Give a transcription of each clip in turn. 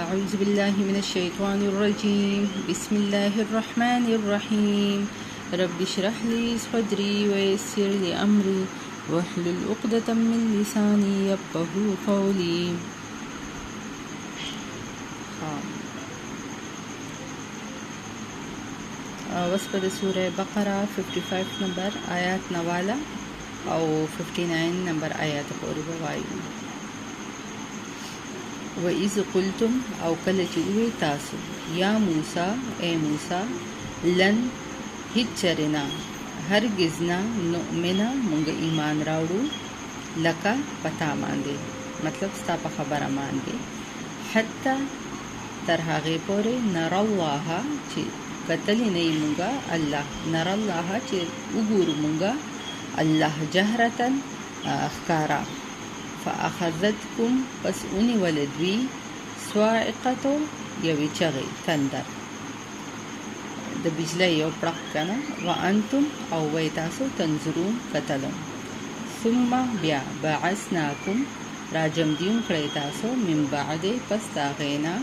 أعوذ بالله من الشيطان الرجيم. بسم الله الرحمن الرحيم. رب اشرح لي صدري ويسر لي أمري واحلل عقدة من لساني يفقهوا قولي. بس په سورة بقرة 55 نمبر آیات نواله او 59 نمبر آیات پورې وایو. وَإِذْ قُلْتُمْ او کله چې وی تاسو یا موسی اے موسی لن هیچرنا هرگز نه نؤمنا مونږ ایمان راوړو لکه پتا باندې مطلب ستا په خبره باندې حتی تر هغه پورې نر الله چې کتلی نه مونږه الله نر الله چې وګورو مونږه الله جهرتن اخکارا فاخذتكم پس اونی ولدوی صاعقه یوی چغی تندر د بجلی یو پړق کنه وانتم او وی تاسو تنظرون کتلم ثم بیا بعثناکم راجم دیون کړی تاسو من بعد پس تاغینا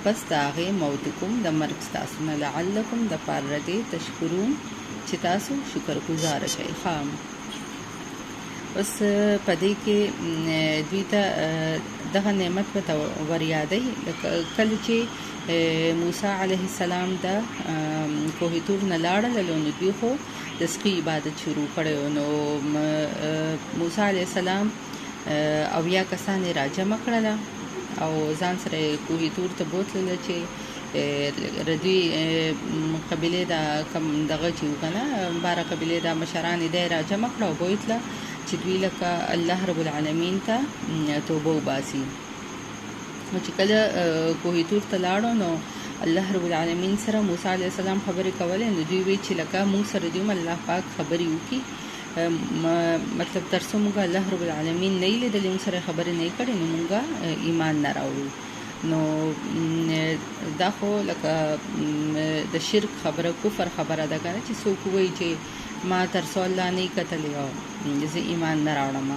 پس تاغی موتکم د مرګ تاسو نه لعلکم د پاره تشکرون چې تاسو شکر گزار شئ. خام اوس پدې کې دوی ته دغه نعمت په وریادي کله چې موسی علیه السلام د کوه تور نه لاړل نو دوی خو د سقي عبادت شروع کړو. نو موسی علیه السلام او یا کسان راجمع کړل او ځان سره کوه تور ته بوتلل چې ردوی قبیله دا کم دغه چې وکنه بار قبیله دا مشران دې راجمع کړو بوتله چې دوی لکه الله رب العالمین ته توبه وباسي. نو چې کله کوه تور ته لاړو نو الله رب العالمین سره موسی علیه السلام خبرې کولې نو دوی وی چې لکه موږ سره دوی الله پاک خبرې وکي مطلب ترڅو موږ الله رب العالمین نه لیدلې موږ سره خبرې نه کړې نو موږ ایمان نه راوړو. نو دا خو لکه د شرک خبره کفر خبره ده کنه چې څوک وایي چې ما ترڅو الله نه کتلی او زه ایمان نه راوړم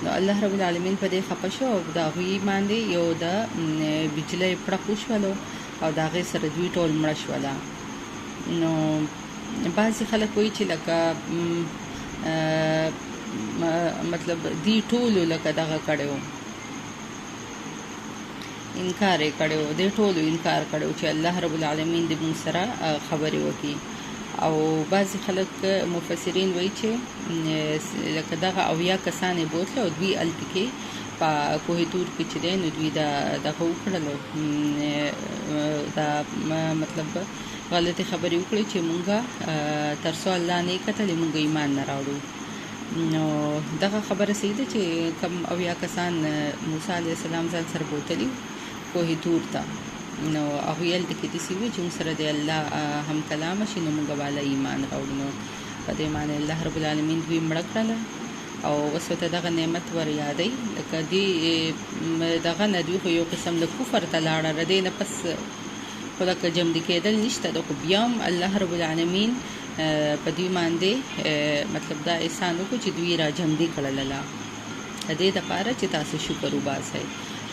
نو الله رب العالمین په دې خپه شو او دا غوی باندې یو د بجلی پړق وشولو او دا غي سره دوی ټول مړ شوله. نو بعضې خلک وایي چې لکه مطلب دی ټولو لکه دغه کړی انکار یې کړی دی ټولو انکار کړی چې الله رب العالمین دې موږ سره خبرې وکړي. او بعضې خلک مفسرین وایي چې لکه دغه اویا کسان یې بوتله او دوی هلته کې په کوه تور کې چې دی نو دوی دغه وکړلو دا مطلب غلطې خبرې وکړې چې مونږ تر څو الله نه کتلې مونږ ایمان نه راوړو. نو دغه خبره صحیح ده چې کم اویا کسان موسی علیه السلام ځان سره بوتلي کوه تور ته نو هغوی هلته کې داسې وي چې موږ سره د الله هم کلامه شي نو موږ بالا ایمان راوړو. نو په دې معنی الله رب العالمین دوی مړه کړله او اوس ورته دغه نعمت ور یادوي لکه دې دغه نه دوی خو یو قسم له کفر ته لاړه د دې نه پس خو لکه جمدي کېدل نشته د خو بیا هم الله رب العالمین په دوی باندې مطلب دا احسان وکړو چې دوی را جمدي کړله د دې دپاره چې تاسو شکر وباسئ.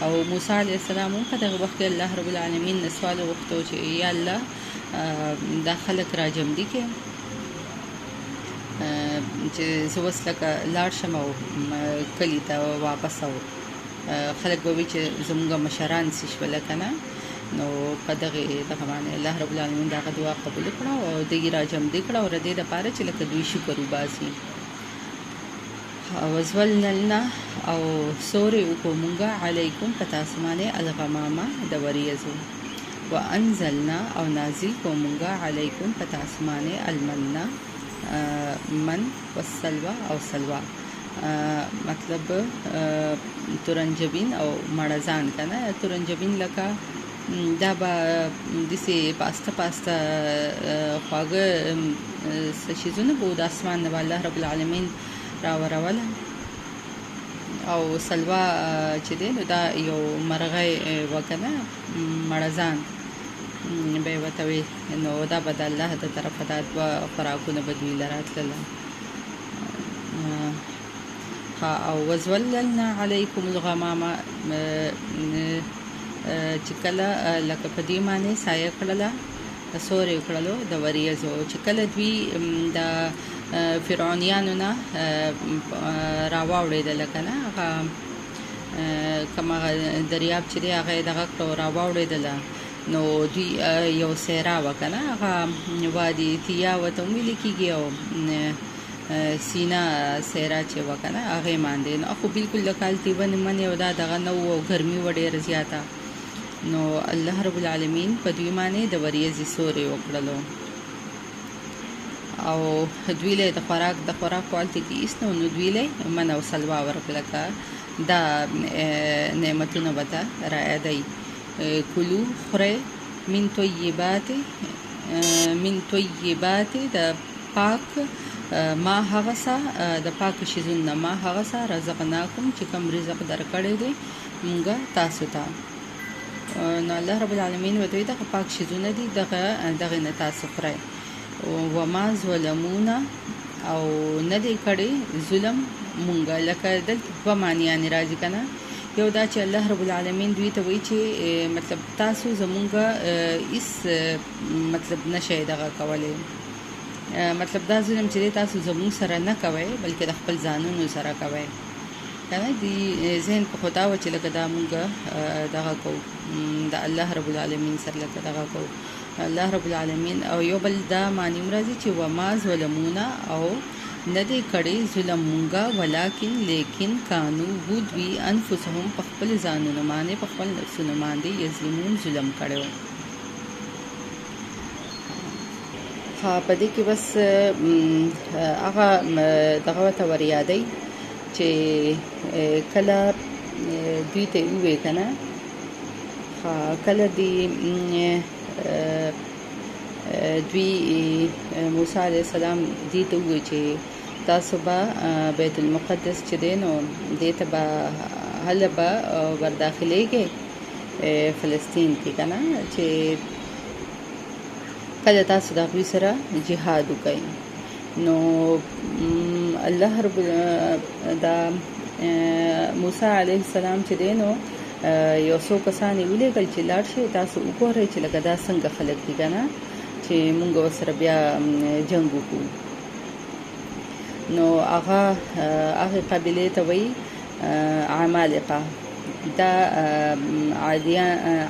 او موسی علیه السلام هم په دغه وخت کې الله رب العالمین نه سوال وغوښتو چې یا الله دا خلک را جمدي کړې چې زه اوس لکه لاړ شم او کلي ته واپس او خلک به وایي چې زموږ مشران څه شوله که نه نو په دغې باندې الله رب العالمین د هغه دعا قبول کړه او دوی را جمدي کړه او د دې دپاره چې لکه دوی شکر وباسي. وزوللنا او سورې وکړو مونږه علیکم په تاسو باندې الغمامه د وریځو وانزلنا او نازل کړو مونږه علیکم په تاسو باندې المنه من والسلوى او سلوى مطلب تورنجبین او مړزان کنه تورنجبین لکه دا به داسې پاسته پاسته خواږه څه شیزونه به د اسمان نه به الله رب العالمین راوروله او سلوا چې دی نو دا یو مرغۍ وکنه مړزان به یې ورته وي نو دا به د الله د طرفه دا دوه خوراکونه به دوی له راتلله. او وزوللنا علیکم الغمامه چې کله لکه په دې معنی سایه کړله سورې کړلو د وریځو چې کله دوی د فرعونیانو نه راواوړېدله که نه هغه کوم هغه دریاب چې دی هغه یې دغه کړو راواوړېدله نو دوی یو صحرا وه که نه هغه وادي تیا ورته ویلې کېږي او سینا صحرا چې وه که نه هغې باندې نو خو بلکل د کال تیون منې او دا دغه نه و او ګرمي وه ډېره زیاته نو الله رب العالمین په دوی باندې د وریځې سورې وکړلو او دوی له د خوراک والته کې ایست نو دوی له من او سلوا ورکړه که دا نعمتونه ورته رایادوي کلو خورئ من طیبات د پاک ما هغه څه د پاکو شیزونو نه ما هغه څه رزقناکم چې کوم رزق درکړی دی موږ تاسو ته نو الله رب العالمین ورته وایي دغه پاک شیزونه دي دغې نه تاسو خورئ وما ظلمونا او نه دی کړی ظلم مونږه لکه دلته دوه معنیانې راځي که نه یو دا چې الله رب العالمین دوی ته وایي چې مطلب تاسو زمونږ هېڅ مطلب نشئ دغه کولی مطلب دا ظلم چې دی تاسو زمونږ سره نه کوئ بلکې د خپل ځانونو سره کوئ که نه دې ذهن په خو دا وه چې لکه دا مونږ دغه کوو د الله رب العالمین سره لکه دغه کوو الله رب العالمین او یو بل دا معنی هم راځي چې وما ظلمونا او نه دی کړی ظلم مونږه ولکن لیکن کانو وو دوی انفسهم په خپل ځانونو باندې په خپل نفسونو باندې یظلمون ظلم کړی په دې کې بس هغه دغه ورته وریادوي چې کله دوی ته ووایي که نه کله دوی موسی علیه السلام دې ته ووایي چې تاسو به بیت المقدس چې دی نو دې ته به هله به ورداخلیږئ فلسطین کې که نه چې کله تاسو د هغوی سره جهاد وکئ نو الله رب دا موسی علیه السلام چې دی نو یو څو کسان یې ولیږل چې لاړ شئ تاسو وګورئ چې لکه دا څنګه خلک دي که نه چې مونږ ورسره بیا جنګ وکړو نو هغې قبیلې ته وایي عمالقه دا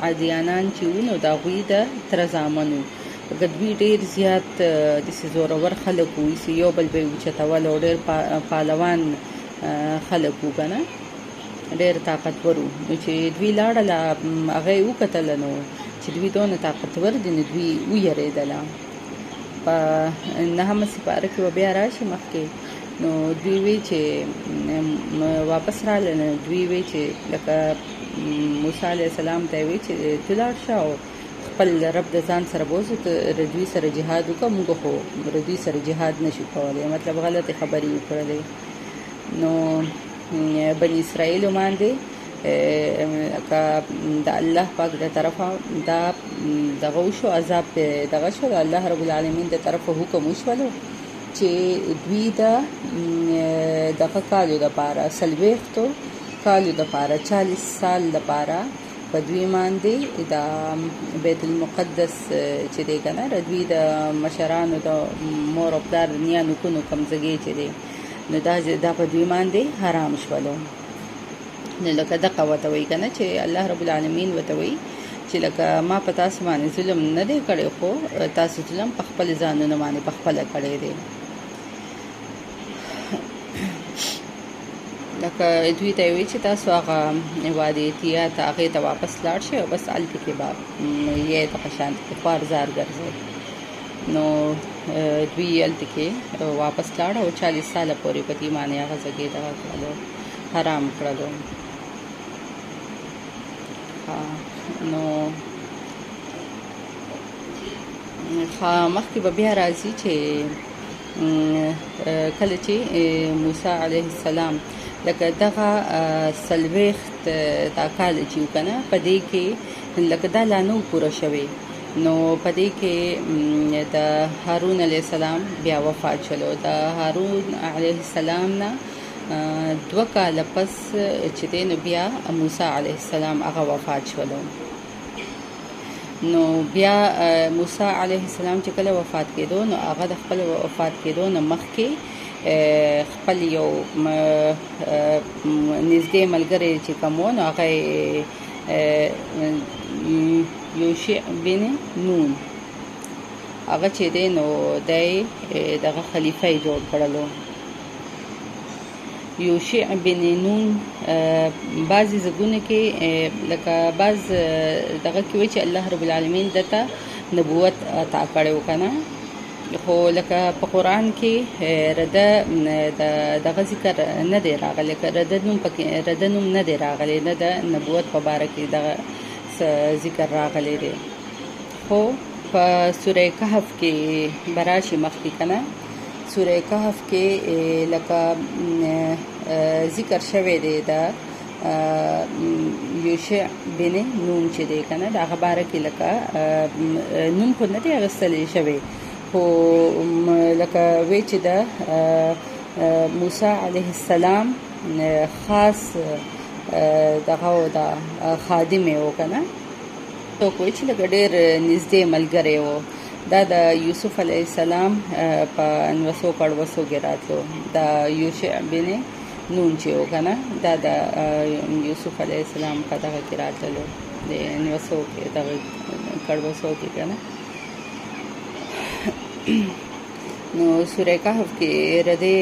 عادیانان چې وو نو د هغوی د تره زامن وو دوی ډېر زیات داسې زورور خلک وو یو بل به یې اوچتول او ډېر پالوان خلک وو که نه ډېر طاقتور وو نو چې دوی لاړله هغه یې وکتله نو چې دوی دونه طاقتور دي نو دوی ویرېدله په نهمه سپاره کې به بیا راشي مخکې نو دوی وی چې واپس راغله نو دوی وی چې لکه موسی علیه السلام ته یې وی چې ته لاړ شه او خپل رب د ځان سره بوځو ته دوی سره جهاد وکړه موږ خو دوی سره جهاد نشو کولی مطلب غلطې خبرې وکړلې نو بني اسرائیلو باندې که د الله پاک د طرفه دا دغه وشو عذاب دغه شو د الله رب العالمین د طرفه حکم وشولو چې دوی دغه کالو دپاره 40 کالو دپاره 40 سال دپاره په دوی باندې د بیت المقدس چې دی که نه د دوی د مشرانو د مور او پلار نیا نکونو کمزګۍ چې دی نو دا په دوی باندې حرام شولو نو لکه دغه ورته وایي که نه چې الله رب العالمین ورته وایي چې لکه ما په تاسو باندې ظلم نه دی کړی خو تاسو ظلم په خپل ځانونو باندې په خپله کړی دی لکه دوی ته یې وایي چې تاسو هغه وادي تیا ته هغې ته واپس لاړ شئ او بس هلته کې به یې دغه شانتې کې خوار زار ګرځئ نو دوی هلته کې واپس لاړه او 40 ساله پورې په دې باندې هغه ځګې دغه کړلو حرام کړلو نو مخکې به بیا راځي چې کله چې موسی علیه السلام لکه دغه 40 دا کال چې و که نه په دې کې لکه دا لا نه و پوره شوی نو په دې کې د هارون علیه السلام بیا وفات شولو د هارون علیه السلام نه 2 کاله پس چې دی نو بیا موسی علیه السلام هغه وفات شولو نو بیا موسی علیه السلام چې کله وفات کېدو نو هغه د خپل وفات کېدو نه مخکې خپل یو نږدې ملګری چې کوم و نو هغه یوشع بن نون هغه چې دی نو دی دغه خلیفه یې جوړ کړلو. یوشع بن نون بعضې ځایونو کې لکه بعض دغه کې وایي چې الله رب العالمین دته نبوت عطا کړی و که نه، خو لکه په قرآن کې رده دغه ذکر نه دی راغلی، که رده نوم نه دی راغلی، نه د نبوت په باره کې دغه ذکر راغلی دی. خو په سوره کهف کې براشي مخکې که نه، سوره کهف کې لکه ذکر شوی دی د یوشع بن نون چې دی که نه، د هغه باره کې لکه نوم خو نه دی اخیستلی شوی، خو لکه وی چې د موسی علیه السلام خاص دغه د خادم یې و که نه، څوک وایي چې لکه ډېر نږدې ملګری و. دا د یوسف علیه السلام په انوسو کړوسو کې راتلو، دا یوشع بن نون چې و که نه، دا د یوسف علیه السلام په دغه کې راتللو، د انوسو کې دغه کړوسو کې که نه. نو سوره کهف کې ردې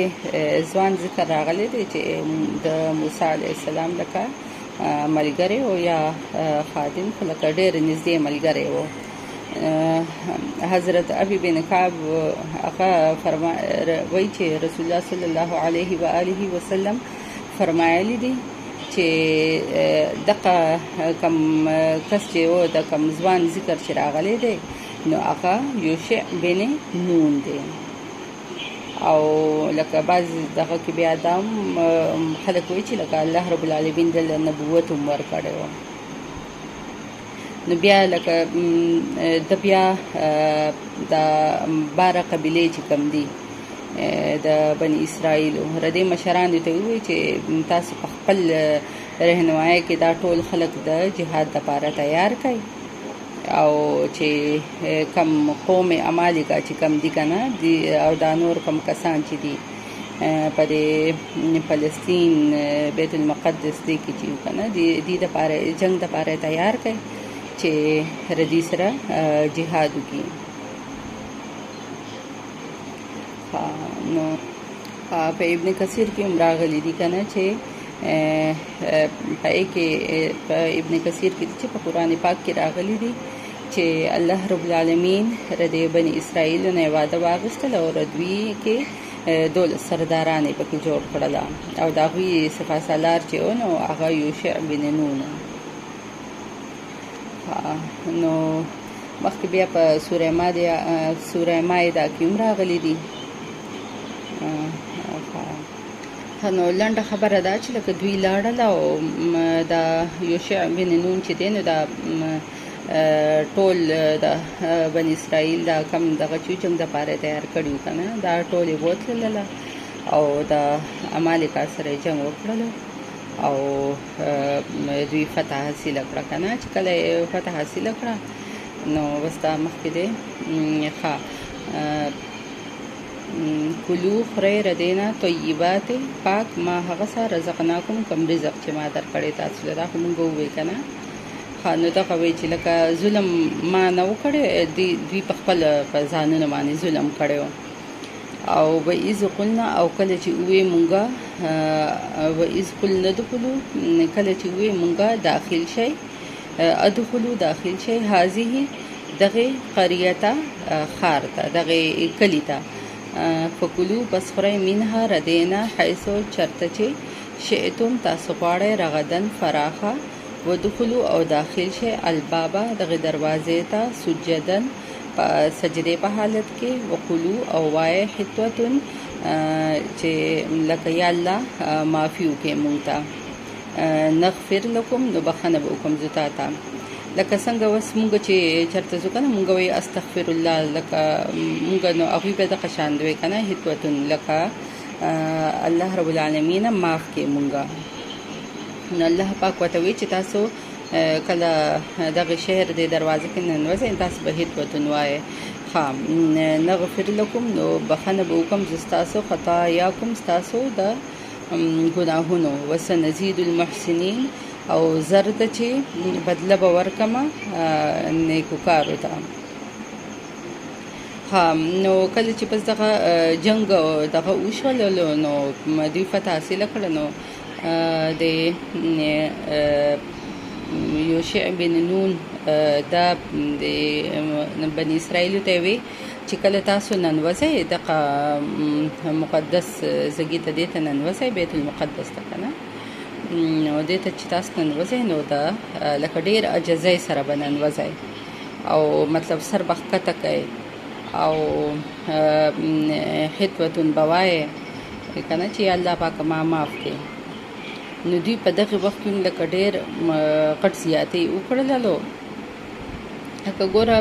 ځوان ذکر راغلی دی چې د موسی علیه السلام لکه ملګری و یا خادم، خو لکه ډېر نږدې ملګری و. حضرت ابي بن کعب هغه وایي چې رسول الله صلی الله علیه و آله وسلم فرمایلی دي چې دغه کم کس چې و د کم ځوان ذکر چې راغلی دی نو هغه یوشع بن نون دی. او لکه بعض دغه کې بیا دا خلک وایي چې لکه الله رب العالمین دله نبوت هم ورکړی و. نو بیا لکه د بیا د 12 قبیلې چې کوم دي د بني اسرائیلو ردې مشرانو ته ووایي چې تاسو په خپل رهنمایۍ کې دا ټول خلک د جهاد دپاره تیار کړئ، او چې کم قوم عمالقه چې کم دي که نه او دا نور کم کسان چې دي په د فلسطین بیت المقدس دی کې چې که نه دي دپاره جنګ دپاره تیار کړئ چې ردی سره جهاد وکړي. نو په ابن کثیر کې هم راغلی دي که نه چې په ابن کثیر کې چې په قرآن پاک کې راغلی دي چې الله رب العالمین ردی بني اسرائیلو نه واده واخیستل او ردوی کې 12 سرداران یې پکې جوړ کړل او د هغوی سپه سالار چې و نو هغه یوشع بن نون. نو مخکې بیا په سوره مائده کې هم راغلی دي. نو لنډه خبره ده چې لکه دوی لاړل او د یوشع بن نون چې دی نو دا ټول د بني اسرائیل دا کم دغه چې جنګ دپاره تیار کړي وو که نه، دا ټول یې بوتلله او د عمالقه سره یې جنګ وکړلو او دوی فتح حاصله کړه که نه. چې کله یې فتح حاصله کړه نو بس دا مخکې دی کلو خورئ ردینا طیبات پاک ما هغه څه رزقناکم کوم رزق چې ما درکړی تاسو له دا خو مونږ ووایو که نه. نو دغه وایي چې لکه ظلم ما نه و کړی، دوی په خپل په ځانونو باندې ظلم کړی و. او وإذ قلنا او کله چې وې مونږه وإذ قلنا ادخلوا کله چې وې مونږه داخل شئ ادخلوا داخل شئ هذه دغه قریته ښار ته دغه کلي ته فکلو پس خورئ منها ردینا حیثو چرته چې شئتم تاسو غواړئ رغدن فراخه ودخلو او داخل شئ البابا دغه دروازې ته سجدن سجدې په حالت کې وقلو او وایه حتوتن چې لکه یا الله معافي وکړې مونږ ته نغفر لکم نو بخښنه به وکړم زه تا ته. لکه څنګه اوس مونږ چې چېرته ځو که نه مونږ وایو استغفر الله، لکه مونږ نو هغوی به دغه شان وایي که نه حتوتن لکه الله رب العالمین معاف کړې مونږ. نو الله پاک ورته وایي چې تاسو کله دغه شعر د دروازه کې ننوځئ تاسو به حتوة وایئ. نغفر لکم نو بخښنه به وکړم زه ستاسو خطایاکم ستاسو د ګناهونو وسنزید المحسنین او زر ده چې بدله به ورکړمه نیکوکارو ته. نو کله چې بس دغه جنګ دغه وشولو نو دوی فتح حاصله کړه نو د یوشع بن نون دا د بني اسرائیلو ته وی چې کله تاسو ننوځئ دغه مقدس ځای ته دې ته ننوځئ بیت المقدس ته که نه نو دې ته چې تاسو ننوځئ نو دا لکه ډېر عجزۍ سره به ننوځئ او مطلب سر به ښکته کوئ او حتوة به وایئ که نه چې الله پاکه ما معاف کړي. نو دوی په دغه وخت کې لکه ډېر غټ زیاتې وکړلو. لکه ګوره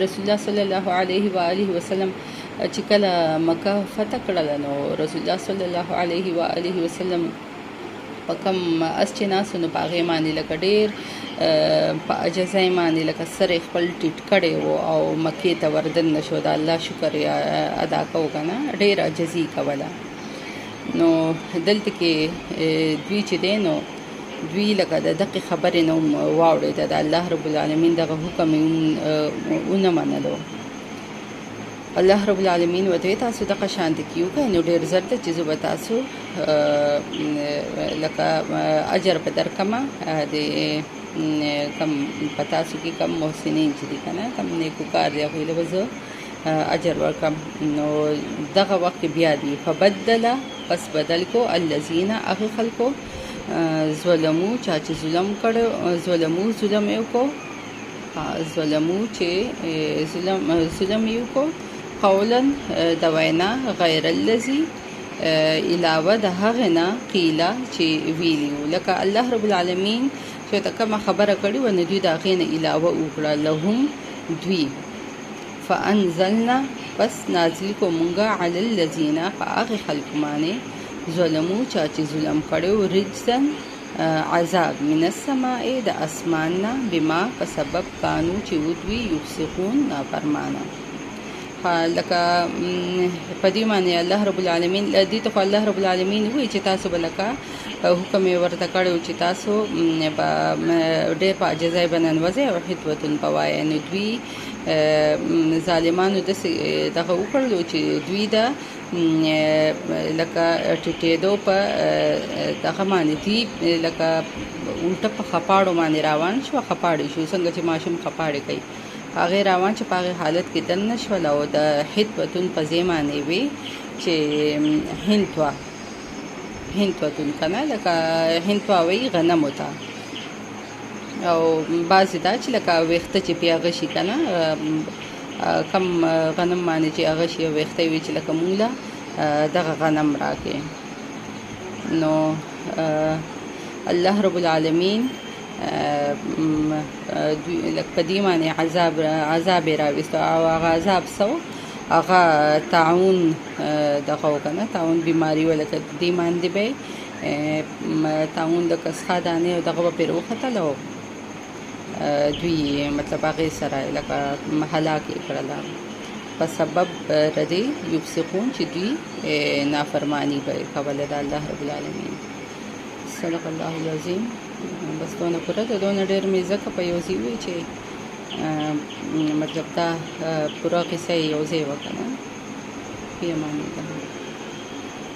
رسول الله صلی الله علیه و آله وسلم چې کله مکه فتح کړله نو رسول الله صلی الله علیه و آله وسلم په کوم اس چې ناستو نو په هغې باندې لکه ډېر په عجزۍ باندې لکه سر یې خپل ټیټ کړی و او مکې ته وردن شو د الله شکر ادا کوو که نه ډېر عجزي کوله. نو دلته کې دوی چې دی نو دوی لکه د دقې خبرې نه هم واورېده د الله رب العالمین دغه حکم یې ونه منلو. الله رب العالمین ورته ویل تاسو دغه شانتې کې وکړئ نو ډېر زر ده چې زه به تاسو لکه اجر به درکړمه د کم په تاسو کې کم محسنین چې دي که نه کم نیکوکار دی هغوی له به زه اجر ورکړم. نو دغه وخت کې بیا دی فبدله پس بدل کو الذین هغې خلکو ظلمو چا چې ظلم کړی ظلمو ظلم یې وکړو ظلمو چې ظلم یې وکړو قولا د وینا غیر الذي علاوه د هغې نه قیله چې ویلي وو لکه الله رب العالمین چې ورته کومه خبره کړې وه نو دوی د هغې نه علاوه وکړه لهم دوی فانزلنا پس نازل کو مونږه علی الذین په هغې خلکو باندې ظلمو چا چې ظلم کړی و رجزن عذاب من السماء د اسمان نه بما په سبب کانو چې ودوی یفسقون نافرمانه. لکه په دې باندې الله رب العالمین دې ته خو الله رب العالمین وایي چې تاسو به لکه حکم یې ورته کړی و چې تاسو ډېر په عجزۍ به ننوځئ او حتوة به وایئ. نو دوی ظالمانو داسې دغه وکړلو چې دوی د لکه ټیټېدو په دغه باندې دي لکه الټه په خپاړو باندې روان شو خپاړې شو څنګه چې ماشوم خپاړې کوي هغې روان چې په هغې حالت کې دننه شول او د حتوة په ځای باندې وې چې هنتوة که نه لکه هنتوه وایي غنمو ته او بعضې دا چې لکه ویښته چې پې هغه شي که نه کم غنم باندې چې هغه شي ویښته وي چې لکه مونږ له دغه غنم راکې. نو الله رب العالمین لکه په دې باندې عذاب یې راویستو او هغه عذاب څه و هغه طاعون دغه و که نه طاعون بیماري وه لکه دې باندې به طاعون د کسخا دانې او دغه به پرې وختله او دوی مطلب هغې سره لکه هلاک یې کړله په سبب د دې یفسقون چې دوی نافرماني به یې کوله د الله رب العالمین. صدق الله العظیم. بس دونه پوره ده دونه ډېر مې ځکه په یو ځای ووایي چې مطلب دا پوره قصه یې یو ځای وکړه. فی امان الله.